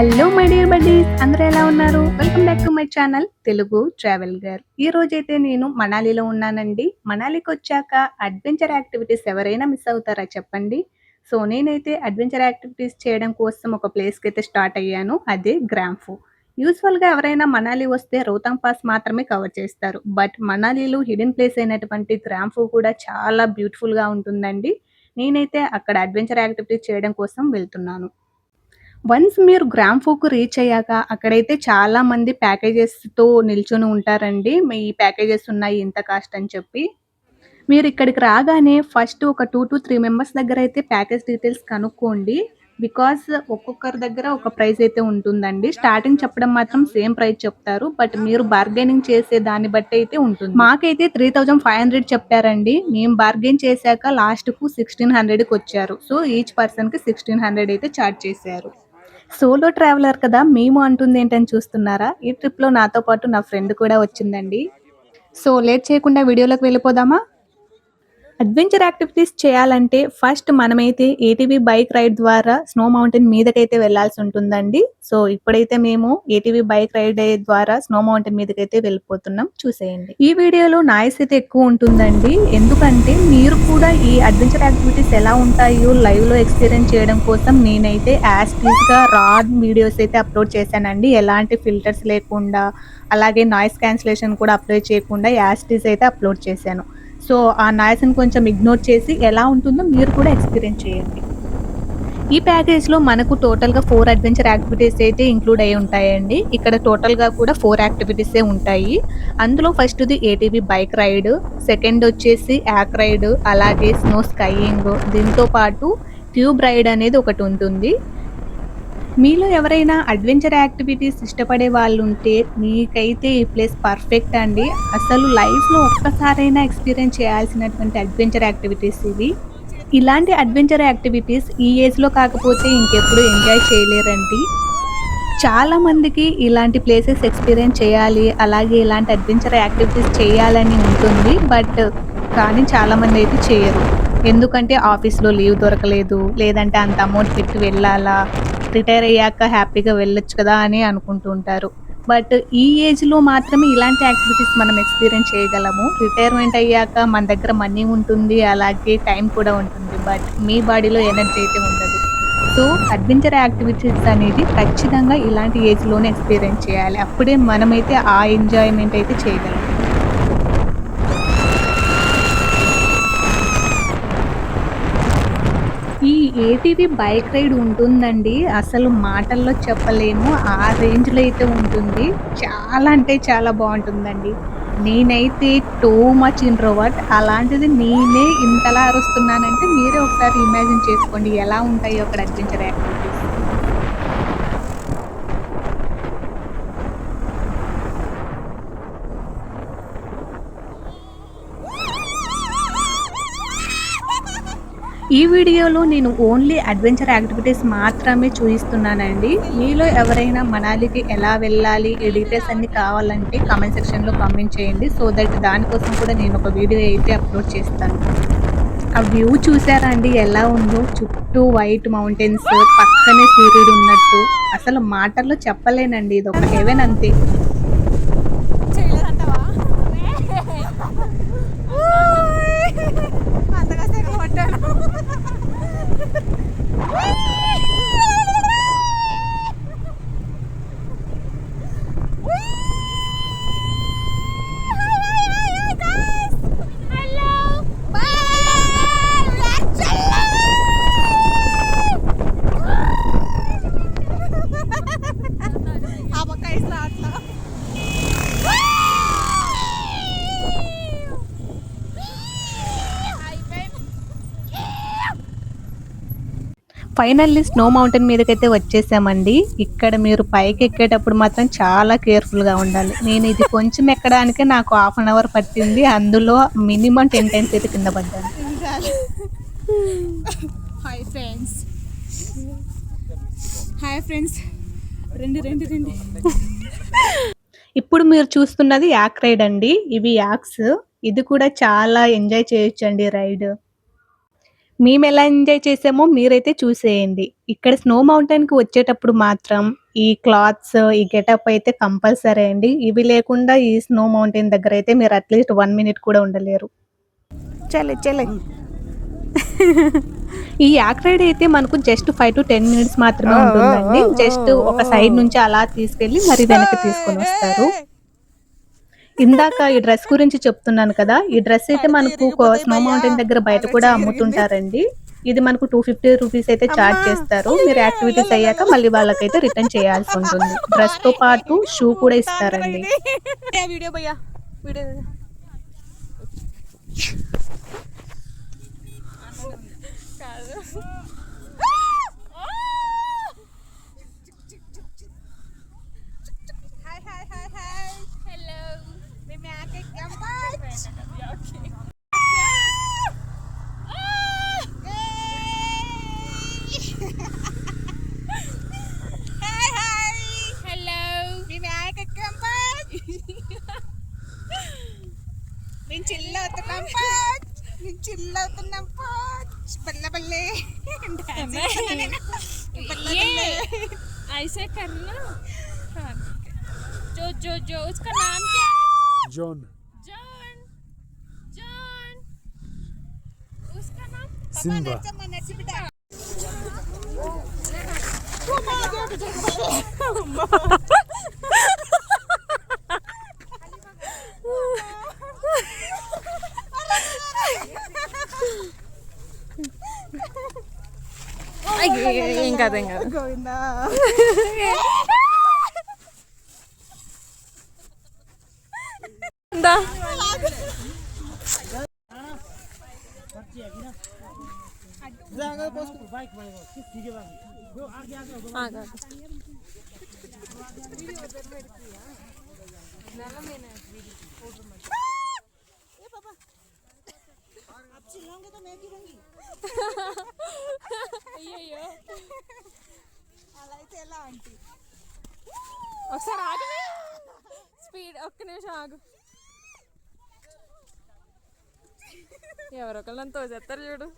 Hello my dear buddies, అందరూ ఎలా ఉన్నారు? Welcome back to my channel Telugu travel girl. ఈ రోజైతే నేను మనాలిలో ఉన్నానండి. మనాలికి వచ్చాక అడ్వెంచర్ యాక్టివిటీస్ ఎవరైనా మిస్ అవుతారా చెప్పండి? సో నేనైతే అడ్వెంచర్ యాక్టివిటీస్ చేయడం కోసం ఒక ప్లేస్కి అయితే స్టార్ట్ అయ్యాను. అదే గ్రాంఫు. యూజువల్గా ఎవరైనా మనాలి వస్తే రోహతాంగ్ పాస్ మాత్రమే కవర్ చేస్తారు. బట్ మనాలిలో హిడెన్ ప్లేస్ అయినటువంటి గ్రాంఫు కూడా చాలా బ్యూటిఫుల్గా ఉంటుందండి. నేనైతే అక్కడ అడ్వెంచర్ యాక్టివిటీస్ చేయడం కోసం వెళ్తున్నాను. వన్స్ మీరు గ్రాంఫోకు రీచ్ అయ్యాక అక్కడైతే చాలా మంది ప్యాకేజెస్‌తో నిల్చొని ఉంటారండి. మీ ప్యాకేజెస్ ఉన్నాయి ఇంత కాస్ట్ అని చెప్పి. మీరు ఇక్కడికి రాగానే ఫస్ట్ ఒక 2-3 మెంబర్స్ దగ్గర అయితే ప్యాకేజ్ డీటెయిల్స్ కనుక్కోండి. బికాజ్ ఒక్కొక్కరి దగ్గర ఒక ప్రైస్ అయితే ఉంటుందండి. స్టార్టింగ్ చెప్పడం మాత్రం సేమ్ ప్రైస్ చెప్తారు. బట్ మీరు బార్గెనింగ్ చేసే దాన్ని బట్టి అయితే ఉంటుంది. మాకైతే 3500 చెప్పారండి. మేము బార్గెన్ చేశాక లాస్ట్‌కు 1600కి వచ్చారు. సో ఈచ్ పర్సన్‌కి 1600 అయితే చార్జ్ చేశారు. సోలో ట్రావెలర్ కదా మేము అంటుంది ఏంటని చూస్తున్నారా? ఈ ట్రిప్‌లో నాతో పాటు నా ఫ్రెండ్ కూడా వచ్చిందండి. సో లేట్ చేయకుండా వీడియోలోకి వెళ్ళిపోదామా? అడ్వెంచర్ యాక్టివిటీస్ చేయాలంటే ఫస్ట్ మనమైతే ఏటీవీ బైక్ రైడ్ ద్వారా స్నో మౌంటైన్ మీదకైతే వెళ్ళాల్సి ఉంటుందండి. సో ఇప్పుడైతే మేము ఏటీవీ బైక్ రైడ్ ద్వారా స్నో మౌంటైన్ మీదకైతే వెళ్ళిపోతున్నాం. చూసేయండి. ఈ వీడియోలో నాయిస్ అయితే ఎక్కువ ఉంటుందండి. ఎందుకంటే మీరు కూడా ఈ అడ్వెంచర్ యాక్టివిటీస్ ఎలా ఉంటాయో లైవ్ లో ఎక్స్పీరియన్స్ చేయడం కోసం నేనైతే యాజ్ టీజ్ గా రా వీడియోస్ అయితే అప్లోడ్ చేశానండి. ఎలాంటి ఫిల్టర్స్ లేకుండా, అలాగే నాయిస్ క్యాన్సిలేషన్ కూడా అప్లోడ్ చేయకుండా యాజ్ టీజ్ అయితే అప్లోడ్ చేశాను. సో ఆ నాయిస్‌ని కొంచెం ఇగ్నోర్ చేసి ఎలా ఉంటుందో మీరు కూడా ఎక్స్‌పీరియన్స్ చేయండి. ఈ ప్యాకేజ్‌లో మనకు టోటల్‌గా 4 అడ్వెంచర్ యాక్టివిటీస్ అయితే ఇంక్లూడ్ అయ్యి ఉంటాయండి. ఇక్కడ టోటల్‌గా కూడా 4 యాక్టివిటీసే ఉంటాయి. అందులో ఫస్ట్‌ది ఏటీవీ బైక్ రైడ్, సెకండ్ వచ్చేసి యాక్ రైడ్, అలాగే స్నో స్కైయింగ్, దీంతో పాటు ట్యూబ్ రైడ్ అనేది ఒకటి ఉంటుంది. మీలో ఎవరైనా అడ్వెంచర్ యాక్టివిటీస్ ఇష్టపడే వాళ్ళుంటే మీకైతే ఈ ప్లేస్ పర్ఫెక్ట్ అండి. అసలు లైఫ్‌లో ఒక్కసారైనా ఎక్స్‌పీరియన్స్ చేయాల్సినటువంటి అడ్వెంచర్ యాక్టివిటీస్ ఇవి. ఇలాంటి అడ్వెంచర్ యాక్టివిటీస్ ఈ ఏజ్‌లో కాకపోతే ఇంకెప్పుడు ఎంజాయ్ చేయలేరండి. చాలా మందికి ఇలాంటి ప్లేసెస్ ఎక్స్‌పీరియన్స్ చేయాలి, అలాగే ఇలాంటి అడ్వెంచర్ యాక్టివిటీస్ చేయాలని ఉంటుంది. కానీ చాలామంది అయితే చేయరు. ఎందుకంటే ఆఫీస్‌లో లీవ్ దొరకలేదు, లేదంటే అంత అమౌంట్ పెట్టి వెళ్ళాలా, రిటైర్ అయ్యాక హ్యాపీగా వెళ్ళొచ్చు కదా అని అనుకుంటూ ఉంటారు. బట్ ఈ ఏజ్‌లో మాత్రమే ఇలాంటి యాక్టివిటీస్ మనం ఎక్స్‌పీరియన్స్ చేయగలము. రిటైర్మెంట్ అయ్యాక మన దగ్గర మనీ ఉంటుంది, అలాగే టైం కూడా ఉంటుంది. బట్ మీ బాడీలో ఎనర్జీ అయితే ఉండదు. సో అడ్వెంచర్ యాక్టివిటీస్ అనేది ఖచ్చితంగా ఇలాంటి ఏజ్‌లోనే ఎక్స్‌పీరియన్స్ చేయాలి. అప్పుడే మనమైతే ఆ ఎంజాయ్‌మెంట్ అయితే చేయగలం. ఈ ఏటీవీ బైక్ రైడ్ ఉంటుందండి. అసలు మాటల్లో చెప్పలేము. ఆ రేంజ్‌లో అయితే ఉంటుంది. చాలా అంటే చాలా బావుంటుందండి. నేనైతే టూ మచ్ ఇంట్రోవర్ట్. అలాంటిది నేనే ఇంతలా అరుస్తున్నానంటే మీరే ఒకసారి ఇమాజిన్ చేసుకోండి ఎలా ఉంటాయో అక్కడ అడ్వెంచర్ యాక్టివిటీస్. ఈ వీడియోలో నేను ఓన్లీ అడ్వెంచర్ యాక్టివిటీస్ మాత్రమే చూపిస్తున్నానండి. మీలో ఎవరైనా మనాలికి ఎలా వెళ్ళాలి, ఈ డీటెయిల్స్ అన్నీ కావాలంటే కామెంట్ సెక్షన్‌లో కామెంట్ చేయండి. సో దట్ దానికోసం కూడా నేను ఒక వీడియో అయితే అప్లోడ్ చేస్తాను. ఆ వ్యూ చూసారా అండి ఎలా ఉందో? చుట్టూ వైట్ మౌంటైన్స్, పక్కనే సూర్యుడు ఉన్నట్టు. అసలు మాటల్లో చెప్పలేనండి. ఇదొక హెవెన్ అంతే. చేయలేదంటావా? అంతగా సెగ కొట్టాను. ఆ పక్క ఇట్లా అట్లా ఫైనల్లీ స్నో మౌంటైన్ మీదకైతే వచ్చేసామండి. ఇక్కడ మీరు పైకి ఎక్కేటప్పుడు మాత్రం చాలా కేర్‌ఫుల్‌గా ఉండాలి. నేను ఇది కొంచెం ఎక్కడానికే నాకు హాఫ్ అన్ అవర్ పట్టింది. అందులో మినిమమ్ 10 టైమ్స్ అయితే కింద పడ్డాను. హాయ్ ఫ్రెండ్స్, హాయ్ ఫ్రెండ్స్, రండి రండి రండి. ఇప్పుడు మీరు చూస్తున్నది యాక్ రైడ్ అండి. ఇవి యాక్స్. ఇది కూడా చాలా ఎంజాయ్ చేయొచ్చండి రైడ్. మేమెలా ఎంజాయ్ చేసామో మీరైతే చూసేయండి. ఇక్కడ స్నో మౌంటైన్‌కి వచ్చేటప్పుడు మాత్రం ఈ క్లాత్స్, ఈ గెటప్ అయితే కంపల్సరీ అండి. ఇవి లేకుండా ఈ స్నో మౌంటైన్ దగ్గరైతే మీరు అట్‌లీస్ట్ 1 మినిట్ కూడా ఉండలేరు. చలే చలే. ఈ యాక్ రైడ్ అయితే మనకు జస్ట్ 5-10 మినిట్స్ మాత్రమే ఉంటుందండి. జస్ట్ ఒక సైడ్ నుంచి అలా తీసుకెళ్ళి మరి వెనక్కి తీసుకొనొస్తారు. ఇందాక ఈ డ్రెస్ గురించి చెప్తున్నాను కదా! ఈ డ్రెస్ అయితే మనకు స్నో మౌంటైన్ దగ్గర బయట కూడా అమ్ముతుంటారండి. ఇది మనకు 250 రూపీస్ అయితే చార్జ్ చేస్తారు. మీరు యాక్టివిటీస్ అయ్యాక మళ్ళీ వాళ్ళకైతే రిటర్న్ చేయాల్సి ఉంటుంది. డ్రెస్‌తో పాటు షూ కూడా ఇస్తారండి. వీడియో భయ్యా వీడియో కాదు. Hi hi hi hi hello మేము యాకెక్కాం బట్ హాయ్ హాయ్ హలో మేము యాకెక్కాం బట్ మేము చిల్ అవుతున్నాం బట్ మేము చిల్ అవుతున్నాం బట్ బల్లె బల్లె ये ऐसे करना हाँ, जो जो जो उसका नाम क्या है जॉन जॉन जॉन उसका नाम सिम्बा ఏం కాదు ఏం కాదు గోవిందా దా ఆగా అయ్యయ్యో అలా అయితే ఎలా ఆంటీ ఒకసారి ఆగమే స్పీడ్ ఒక్క నిమిషం ఆగు ఎవరొకరు నన్ను తోసేస్తారు చూడు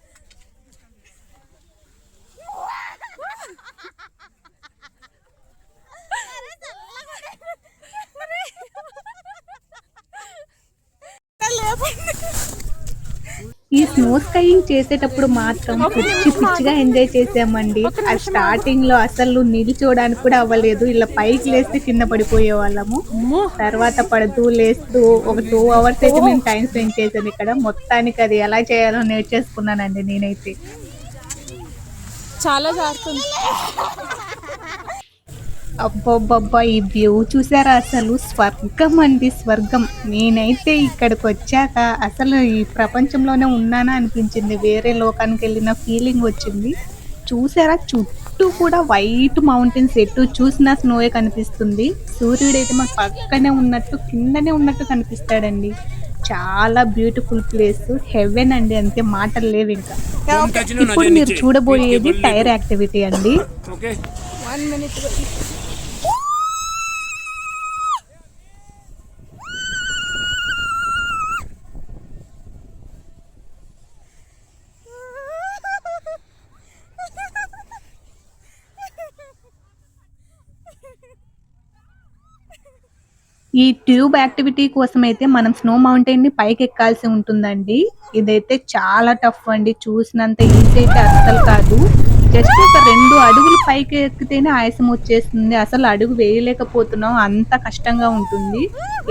ఈ స్నో స్కైయింగ్ చేసేటప్పుడు మాత్రం పిచ్చి పిచ్చిగా ఎంజాయ్ చేసామండి. ఆ స్టార్టింగ్ లో అసలు నిల్చోడానికి కూడా అవ్వలేదు. ఇలా పైకి లేస్తే కింద పడిపోయే వాళ్ళము. తర్వాత పడుతూ లేస్తూ ఒక 2 అవర్స్ అయితే మేము టైం స్పెండ్ చేసాం ఇక్కడ. మొత్తానికి అది ఎలా చేయాలో నేర్చేసుకున్నానండి నేనైతే. చాలా జారుతుంది అబ్బబ్బబ్బా! ఈ వ్యూ చూసారా, అసలు స్వర్గం అండి, స్వర్గం. నేనైతే ఇక్కడికి వచ్చాక అసలు ఈ ప్రపంచంలోనే ఉన్నానా అనిపించింది. వేరే లోకానికి వెళ్ళిన ఫీలింగ్ వచ్చింది. చూసారా, చుట్టూ కూడా వైట్ మౌంటైన్స్, ఎటు చూసినా స్నోయే కనిపిస్తుంది. సూర్యుడైతే మన పక్కనే ఉన్నట్టు, కిందనే ఉన్నట్టు కనిపిస్తాడండి. చాలా బ్యూటిఫుల్ ప్లేస్, హెవెన్ అండి, అంతే, మాటలు లేవు ఇంకా. ఇప్పుడు మీరు చూడబోయేది టైర్ యాక్టివిటీ అండి. ओके 1 minute ఈ ట్యూబ్ యాక్టివిటీ కోసం అయితే మనం స్నో మౌంటైన్ ని పైకి ఎక్కాల్సి ఉంటుందండి. ఇదైతే చాలా టఫ్ అండి, చూసినంత ఈజీ అయితే అస్సలు కాదు. జస్ట్ ఒక 2 అడుగులు పైకి ఎక్కితేనే ఆయాసం వచ్చేస్తుంది. అసలు అడుగు వేయలేకపోతున్నాం, అంత కష్టంగా ఉంటుంది.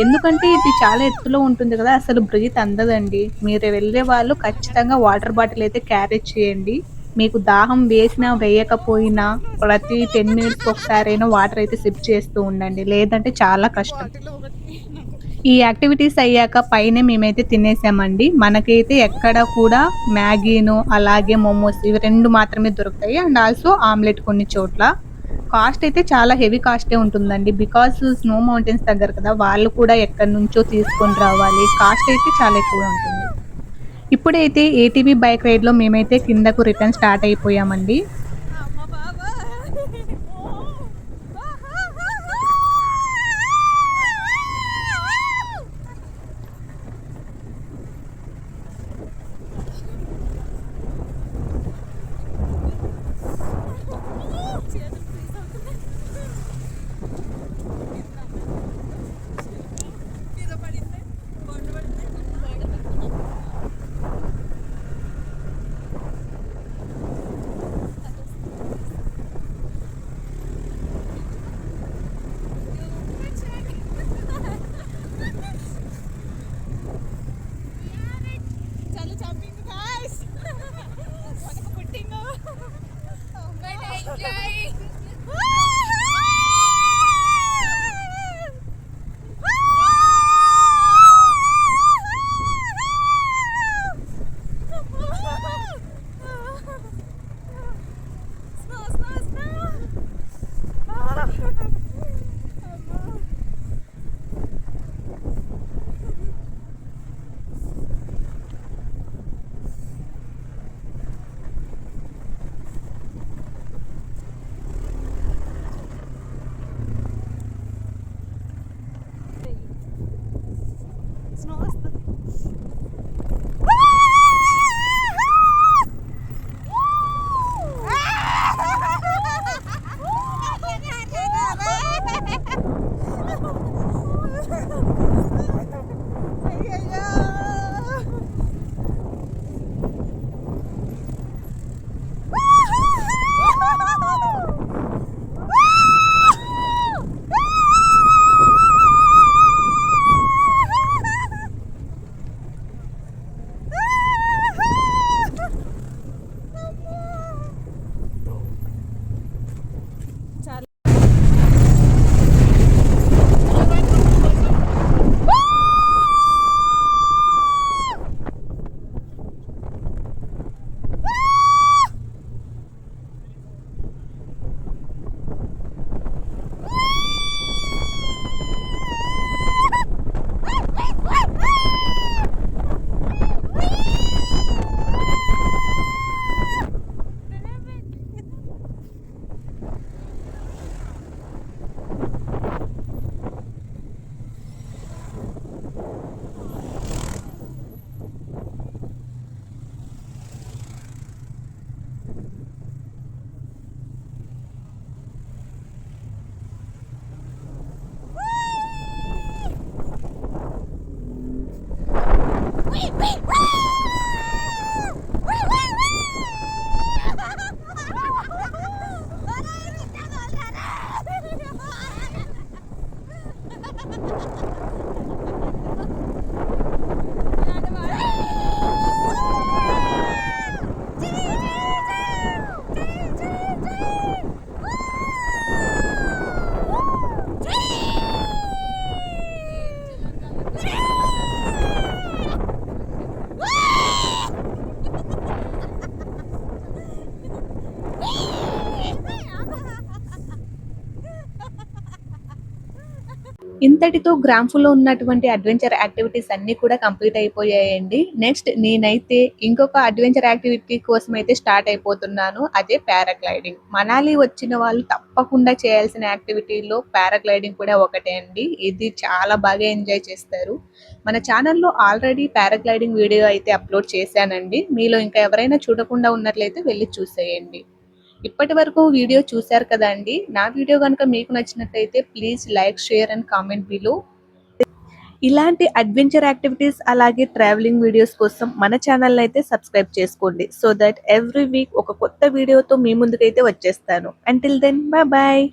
ఎందుకంటే ఇది చాలా ఎత్తులో ఉంటుంది కదా, అసలు బ్రీత్ అందదండి. మీరు వెళ్ళే వాళ్ళు ఖచ్చితంగా వాటర్ బాటిల్ అయితే క్యారీ చేయండి. మీకు దాహం వేసినా వేయకపోయినా ప్రతి 10 మినిట్స్‌కి ఒకసారైనా వాటర్ అయితే సిప్ చేస్తూ ఉండండి. లేదంటే చాలా కష్టం. ఈ యాక్టివిటీస్ అయ్యాక పైనే మేమైతే తినేసామండి. మనకైతే ఎక్కడ కూడా మ్యాగీను, అలాగే మోమోస్, ఇవి 2 మాత్రమే దొరుకుతాయి. అండ్ ఆల్సో ఆమ్లెట్ కొన్ని చోట్ల. కాస్ట్ అయితే చాలా హెవీ కాస్టే ఉంటుందండి. బికాజ్ స్నో మౌంటైన్స్ దగ్గర కదా, వాళ్ళు కూడా ఎక్కడి నుంచో తీసుకొని రావాలి. కాస్ట్ అయితే చాలా ఎక్కువ ఉంటుంది. ఇప్పుడైతే ఏటీవీ బైక్ రైడ్‌లో మేమైతే కిందకు రిటర్న్ స్టార్ట్ అయిపోయామండి. అమ్మ బాబా enjoying. Snow, snow, snow. Snow వస్తుంది. ఇంతటితో గ్రాంఫుల్లో ఉన్నటువంటి అడ్వెంచర్ యాక్టివిటీస్ అన్నీ కూడా కంప్లీట్ అయిపోయాయండి. నెక్స్ట్ నేనైతే ఇంకొక అడ్వెంచర్ యాక్టివిటీ కోసం అయితే స్టార్ట్ అయిపోతున్నాను. అదే పారాగ్లైడింగ్. మనాలి వచ్చిన వాళ్ళు తప్పకుండా చేయాల్సిన యాక్టివిటీలో పారాగ్లైడింగ్ కూడా ఒకటే అండి. ఇది చాలా బాగా ఎంజాయ్ చేస్తారు. మన ఛానల్లో ఆల్రెడీ పారాగ్లైడింగ్ వీడియో అయితే అప్లోడ్ చేశానండి. మీలో ఇంకా ఎవరైనా చూడకుండా ఉన్నట్లయితే వెళ్ళి చూసేయండి. ఇప్పటి వరకు వీడియో చూశారు కదండి. నా వీడియో కనుక మీకు నచ్చినట్లయితే please like, share and comment below. ఇలాంటి అడ్వెంచర్ యాక్టివిటీస్ అలాగే ట్రావెలింగ్ వీడియోస్ కోసం మన ఛానల్ అయితే సబ్స్క్రైబ్ చేసుకోండి. సో దట్ ఎవ్రీ వీక్ ఒక కొత్త వీడియోతో మీ ముందుకైతే వచ్చేస్తాను. Until then bye bye.